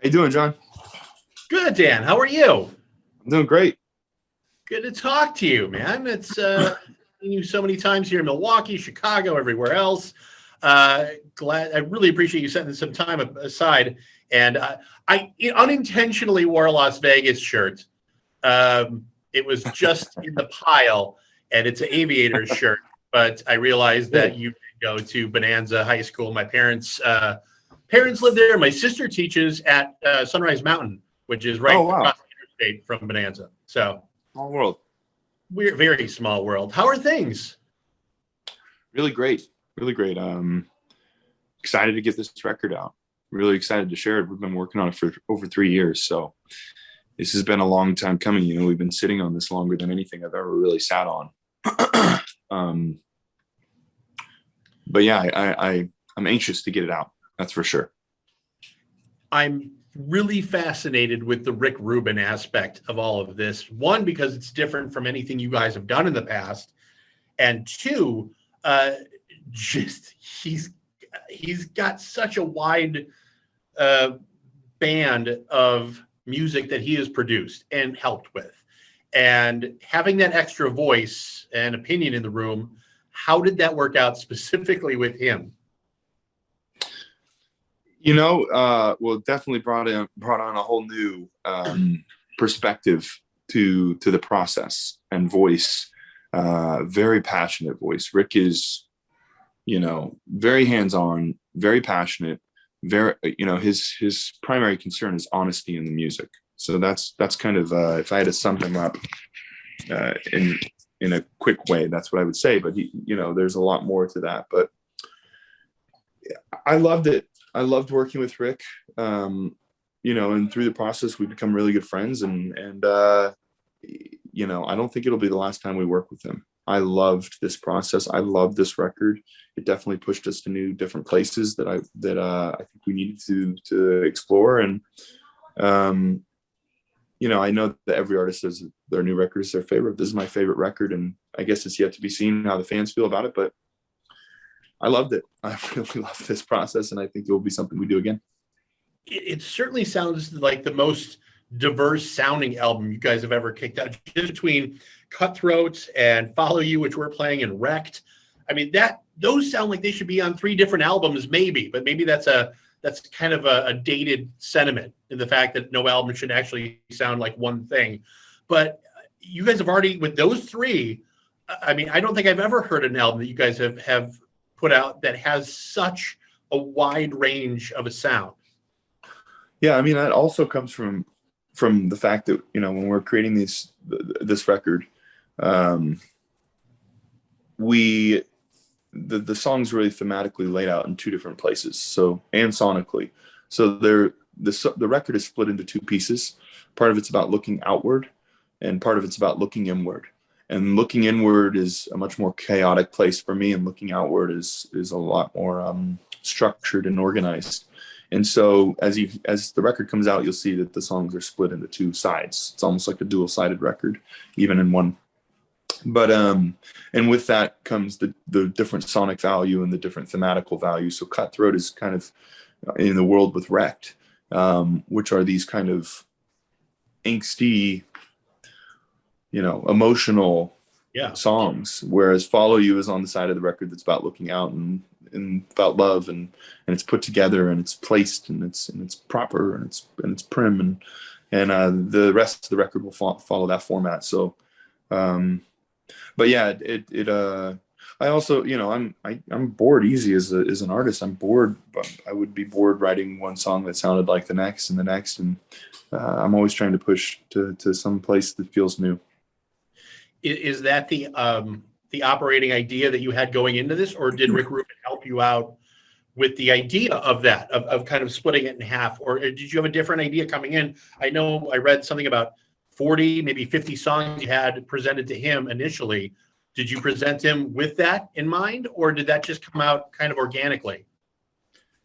How you doing, John? Good, Dan. How are you? I'm doing great. Good to talk to you, man. It's seen you so many times here in Milwaukee, Chicago, everywhere else. I really appreciate you setting some time aside. And I unintentionally wore a Las Vegas shirt. It was just in the pile, and it's an Aviators shirt. But I realized that Really? you go to Bonanza High School. My parents live there. My sister teaches at Sunrise Mountain, which is Oh, right wow. across the interstate from Bonanza. So Small world. we're very small world. How are things? Really great. Really great. Excited to get this record out. Really excited to share it. We've been working on it for over 3 years. So this has been a long time coming. We've been sitting on this longer than anything I've ever really sat on. um, but yeah, I'm anxious to get it out. That's for sure. I'm really fascinated with the Rick Rubin aspect of all of this. One, because it's different from anything you guys have done in the past, and two, just he's got such a wide uh, band of music that he has produced and helped with, and having that extra voice and opinion in the room. How did that work out specifically with him? Well, it definitely brought on a whole new perspective to the process and voice. Very passionate voice. Rick is, very hands-on, very passionate. Very, his primary concern is honesty in the music. So that's kind of if I had to sum him up in a quick way, that's what I would say. But there's a lot more to that. But I loved it. I loved working with Rick, and through the process, we've become really good friends. And I don't think it'll be the last time we work with him. I loved this process. I loved this record. It definitely pushed us to different places that I think we needed to explore. And I know that every artist says their new record is their favorite. This is my favorite record, and I guess it's yet to be seen how the fans feel about it. But I loved it. I really loved this process, and I think it will be something we do again. It certainly sounds like the most diverse sounding album you guys have ever kicked out, just between Cutthroat and Follow You, which we're playing, and Wrecked. I mean, those sound like they should be on three different albums, maybe, but maybe that's kind of a dated sentiment in the fact that no album should actually sound like one thing. But you guys have already, with those three, I mean, I don't think I've ever heard an album that you guys have put out that has such a wide range of a sound. Yeah, I mean, that also comes from the fact that when we're creating this record, the songs really thematically laid out in two different places, so, and sonically. So the record is split into two pieces. Part of it's about looking outward, and part of it's about looking inward. And looking inward is a much more chaotic place for me, and looking outward is a lot more structured and organized. And so as the record comes out, you'll see that the songs are split into two sides. It's almost like a dual-sided record, even in one. But and with that comes the different sonic value and the different thematical value. So Cutthroat is kind of in the world with Wrecked, which are these kind of angsty, emotional songs, whereas Follow You is on the side of the record that's about looking out and about love, and it's put together, and it's placed, and it's proper, and it's prim, and the rest of the record will follow that format. So but yeah, I also, I'm bored easy as an artist. I'm bored, but I would be bored writing one song that sounded like the next and the next, and I'm always trying to push to some place that feels new. Is that the operating idea that you had going into this, or did Rick Rubin help you out with the idea of that, of kind of splitting it in half, or did you have a different idea coming in? I know I read something about 40, maybe 50 songs you had presented to him initially. Did you present him with that in mind, or did that just come out kind of organically?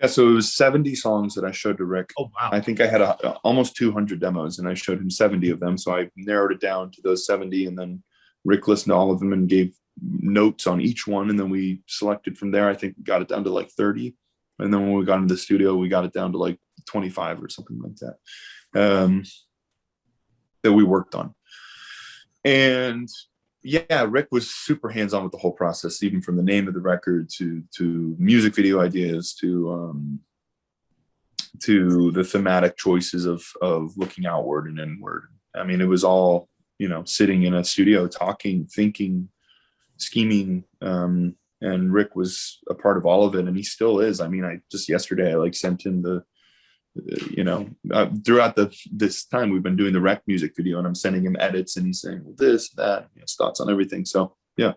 Yeah, so it was 70 songs that I showed to Rick. Oh, wow. I think I had almost 200 demos, and I showed him 70 of them. So I narrowed it down to those 70, and then Rick listened to all of them and gave notes on each one, and then we selected from there. I think we got it down to like 30, and then when we got into the studio, we got it down to like 25 or something like that, that we worked on. And yeah, Rick was super hands-on with the whole process, even from the name of the record to music video ideas to the thematic choices of looking outward and inward. I mean, it was all, sitting in a studio, talking, thinking, scheming. And Rick was a part of all of it, and he still is. I mean, yesterday I sent him throughout this time we've been doing the rec music video, and I'm sending him edits, and he's saying, well, this, that, his thoughts on everything. So yeah.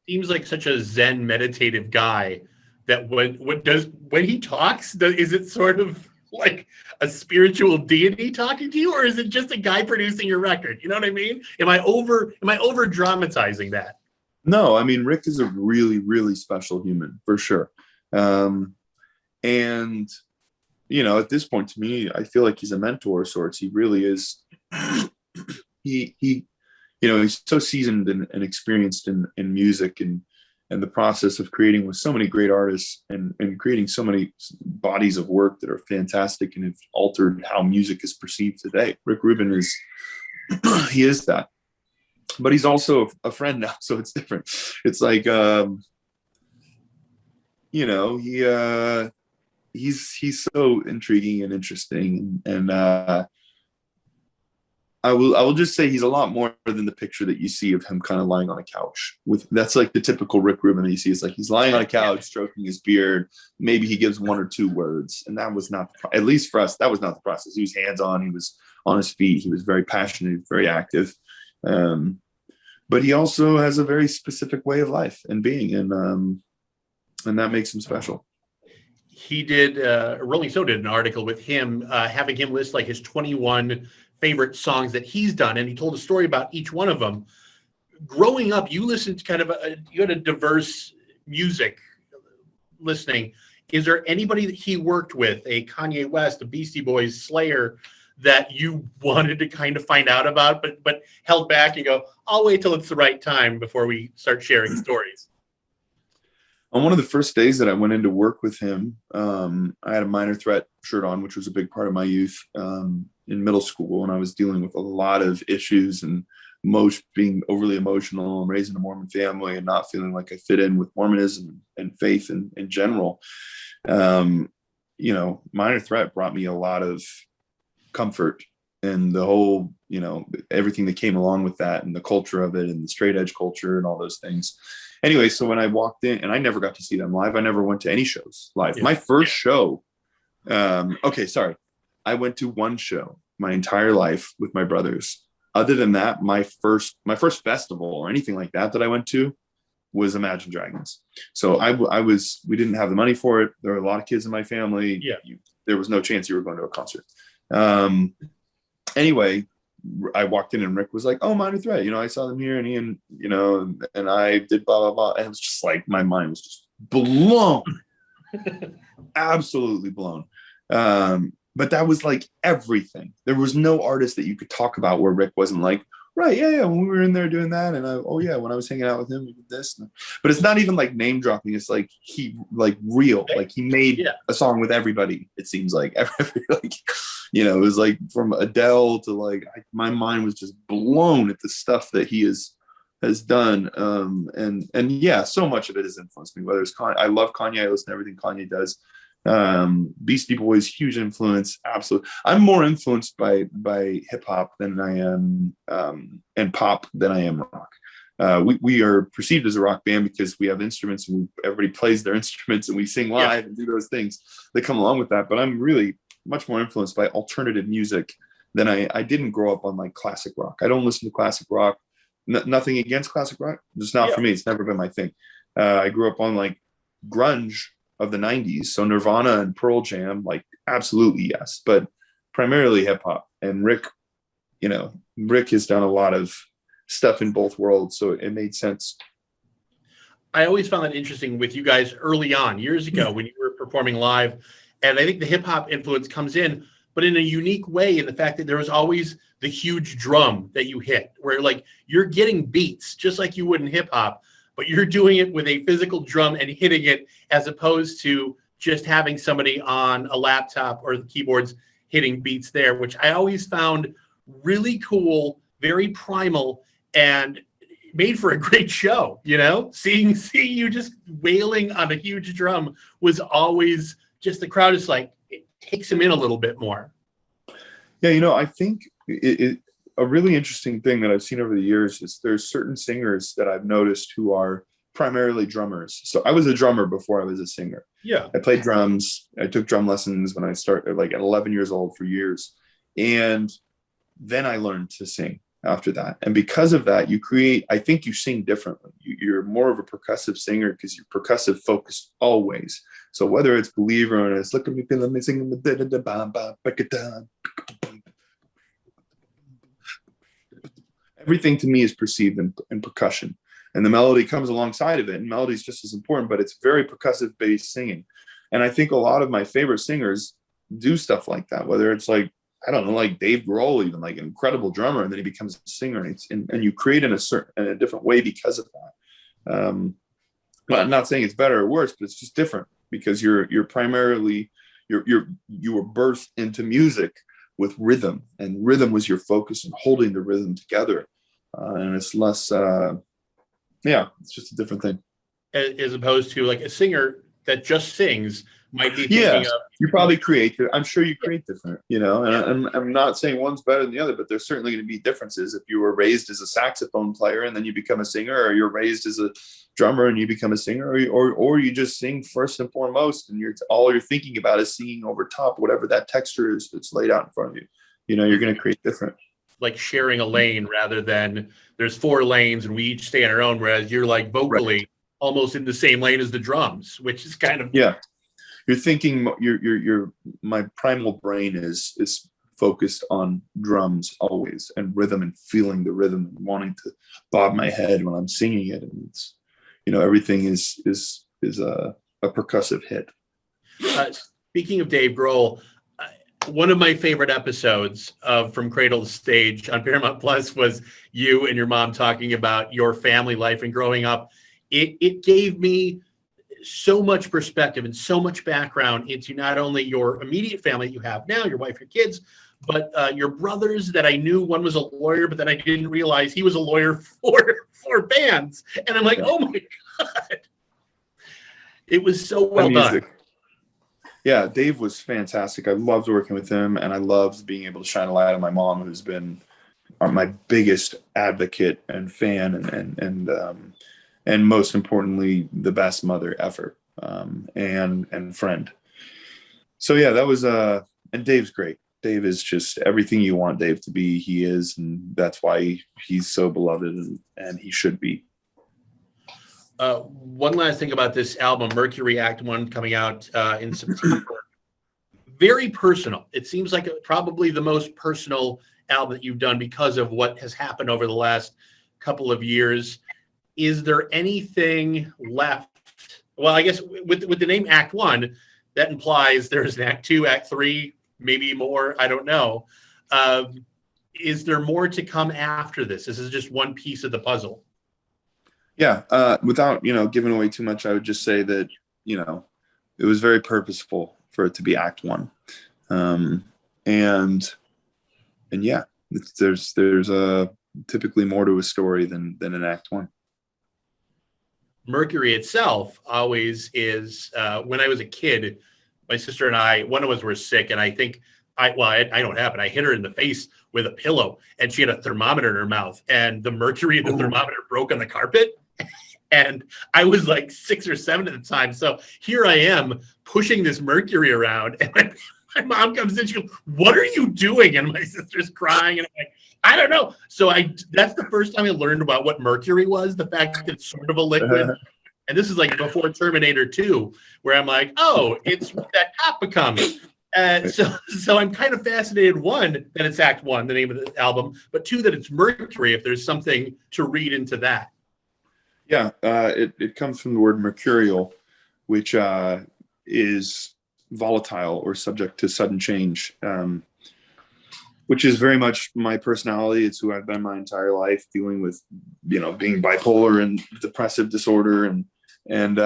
Seems like such a Zen meditative guy that when he talks, is it sort of like a spiritual deity talking to you, or is it just a guy producing your record? You know what I mean? Am I over dramatizing that? No, I mean, Rick is a really, really special human for sure. And, at this point to me, I feel like he's a mentor of sorts. He really is. He's so seasoned and experienced in music and the process of creating with so many great artists and creating so many bodies of work that are fantastic and have altered how music is perceived today. Rick Rubin he is that. But he's also a friend now, so it's different. It's like, he's so intriguing and interesting, and I will just say he's a lot more than the picture that you see of him kind of lying on a couch. That's like the typical Rick Rubin that you see. It's like he's lying on a couch, stroking his beard. Maybe he gives one or two words, and that was not, at least for us, that was not the process. He was hands-on. He was on his feet. He was very passionate, very active. But he also has a very specific way of life and being, and that makes him special. He did, Rolling Stone did an article with him, having him list like his 21 favorite songs that he's done, and he told a story about each one of them. Growing up, you listened to kind of you had a diverse music listening. Is there anybody that he worked with, a Kanye West, a Beastie Boys, Slayer, that you wanted to kind of find out about, but held back and go, I'll wait till it's the right time before we start sharing stories? On one of the first days that I went into work with him, I had a Minor Threat shirt on, which was a big part of my youth in middle school. And I was dealing with a lot of issues and being overly emotional and raising a Mormon family and not feeling like I fit in with Mormonism and faith in general. Minor Threat brought me a lot of comfort, and the whole, everything that came along with that and the culture of it and the straight edge culture and all those things. Anyway, so when I walked in, and I never got to see them live. I never went to any shows live. Yeah. My first show, I went to one show my entire life with my brothers. Other than that, my first festival or anything like that I went to was Imagine Dragons. So we didn't have the money for it. There were a lot of kids in my family. Yeah. There was no chance you were going to a concert. Anyway, I walked in and Rick was like, oh, Minor Threat, I saw them here, and Ian, and I did blah, blah, blah. And it was just like, my mind was just blown, absolutely blown. But that was like everything. There was no artist that you could talk about where Rick wasn't like, right, yeah, when we were in there doing that, and when I was hanging out with him, we did this. But it's not even like name dropping. It's like real. Like he made a song with everybody. It seems like it was like from Adele to my mind was just blown at the stuff that he has done. And yeah, so much of it has influenced me. Whether it's I love Kanye. I listen to everything Kanye does. Beastie Boys, huge influence. Absolutely. I'm more influenced by hip hop than I am, and pop than I am rock. We are perceived as a rock band because we have instruments and everybody plays their instruments and we sing live and do those things that come along with that. But I'm really much more influenced by alternative music than I didn't grow up on classic rock. I don't listen to classic rock. Nothing against classic rock. Just not for me. It's never been my thing. I grew up on grunge of the 90s. So Nirvana and Pearl Jam, absolutely yes, but primarily hip hop. And Rick has done a lot of stuff in both worlds. So it made sense. I always found that interesting with you guys early on, years ago, when you were performing live. And I think the hip hop influence comes in, but in a unique way, in the fact that there was always the huge drum that you hit, where you're getting beats just like you would in hip hop, but you're doing it with a physical drum and hitting it, as opposed to just having somebody on a laptop or the keyboards hitting beats there, which I always found really cool, very primal, and made for a great show. Seeing you just wailing on a huge drum was always just, the crowd is like, it takes them in a little bit more. Yeah, I think a really interesting thing that I've seen over the years is there's certain singers that I've noticed who are primarily drummers. So I was a drummer before I was a singer. Yeah. I played drums. I took drum lessons when I started, like at 11 years old, for years. And then I learned to sing after that. And because of that, I think you sing differently. You're more of a percussive singer because you're percussive focused always. So whether it's Believer or it's Look at Me, Feel Me, Sing, everything to me is perceived in percussion. And the melody comes alongside of it. And melody is just as important, but it's very percussive based singing. And I think a lot of my favorite singers do stuff like that, whether it's like, I don't know, like Dave Grohl, even like an incredible drummer, and then he becomes a singer, and you create in a different way because of that. But I'm not saying it's better or worse, but it's just different because you're primarily you were birthed into music with rhythm, and rhythm was your focus, and holding the rhythm together, and it's less. It's just a different thing. As opposed to like a singer that just sings might be thinking of. You probably create. I'm sure you create different, and I'm not saying one's better than the other, but there's certainly going to be differences. If you were raised as a saxophone player and then you become a singer, or you're raised as a drummer and you become a singer, or you just sing first and foremost, and all you're thinking about is singing over top whatever that texture is that's laid out in front of you. You're going to create different. Like sharing a lane rather than there's 4 lanes and we each stay on our own, whereas you're like vocally almost in the same lane as the drums, which is kind of You're thinking. My primal brain is focused on drums always, and rhythm, and feeling the rhythm, and wanting to bob my head when I'm singing it, and it's everything is a percussive hit. Speaking of Dave Grohl, one of my favorite episodes of From Cradle to Stage on Paramount Plus was you and your mom talking about your family life and growing up. It gave me so much perspective and so much background into not only your immediate family you have now, your wife, your kids, but your brothers that I knew. One was a lawyer, but then I didn't realize he was a lawyer for bands. And I'm like, oh my God. It was so well done. Yeah, Dave was fantastic. I loved working with him, and I loved being able to shine a light on my mom, who's been my biggest advocate and fan, and most importantly, the best mother ever, and friend. So yeah, that was and Dave's great. Dave is just everything you want Dave to be. He is, and that's why he's so beloved, and he should be. One last thing about this album, Mercury Act 1, coming out in September. Very personal. It seems like probably the most personal album that you've done because of what has happened over the last couple of years. Is there anything left? Well, I guess with the name Act 1, that implies there's an Act 2, Act 3, maybe more. I don't know. Is there more to come after this? This is just one piece of the puzzle. Yeah, without giving away too much, I would just say that it was very purposeful for it to be Act 1, and yeah, there's typically more to a story than an Act 1. Mercury itself always is. When I was a kid, my sister and I, one of us were sick, and I think I don't have it. I hit her in the face with a pillow, and she had a thermometer in her mouth, and the mercury in the thermometer broke on the carpet. And I was like 6 or 7 at the time. So here I am pushing this mercury around, and my mom comes in. She goes, "What are you doing?" And my sister's crying, and I'm like, "I don't know." So that's the first time I learned about what mercury was, the fact that it's sort of a liquid. And this is like before Terminator 2, where I'm like, oh, it's what that cop becomes. So I'm kind of fascinated, one, that it's Act 1, the name of the album, but 2, that it's Mercury, if there's something to read into that. Yeah, it comes from the word mercurial, which is volatile or subject to sudden change, which is very much my personality. It's who I've been my entire life, dealing with, being bipolar and depressive disorder, and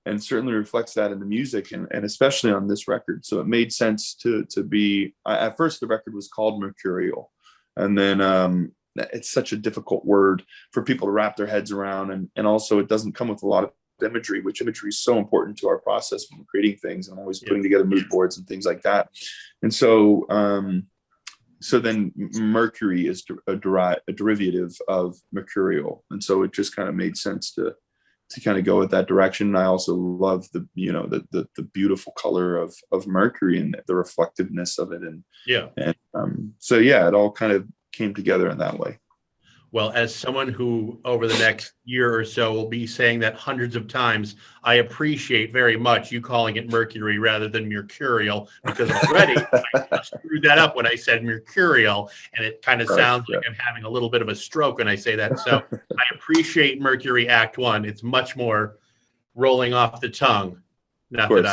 and certainly reflects that in the music, and especially on this record. So it made sense to be, at first the record was called Mercurial, and then it's such a difficult word for people to wrap their heads around, and also it doesn't come with a lot of imagery, which imagery is so important to our process when we're creating things and always putting together mood boards and things like that. And so then Mercury is a derivative of mercurial, and so it just kind of made sense to kind of go with that direction. And I also love the beautiful color of Mercury and the reflectiveness of it, and so yeah, it all kind of came together in that way. Well, as someone who over the next year or so will be saying that hundreds of times, I appreciate very much you calling it Mercury rather than Mercurial, because already I screwed that up when I said Mercurial, and it kind of sounds like I'm having a little bit of a stroke when I say that. So I appreciate Mercury Act One. It's much more rolling off the tongue. Not that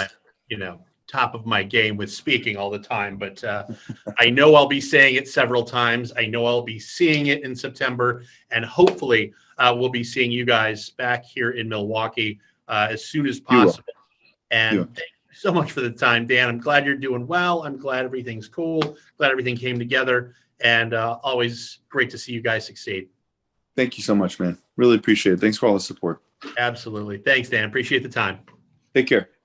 I, top of my game with speaking all the time, but I know I'll be saying it several times. I know I'll be seeing it in September, and hopefully we'll be seeing you guys back here in Milwaukee as soon as possible. And thank you so much for the time, Dan. I'm glad you're doing well. I'm glad everything's cool. Glad everything came together, and always great to see you guys succeed. Thank you so much, man. Really appreciate it. Thanks for all the support. Absolutely. Thanks, Dan. Appreciate the time. Take care.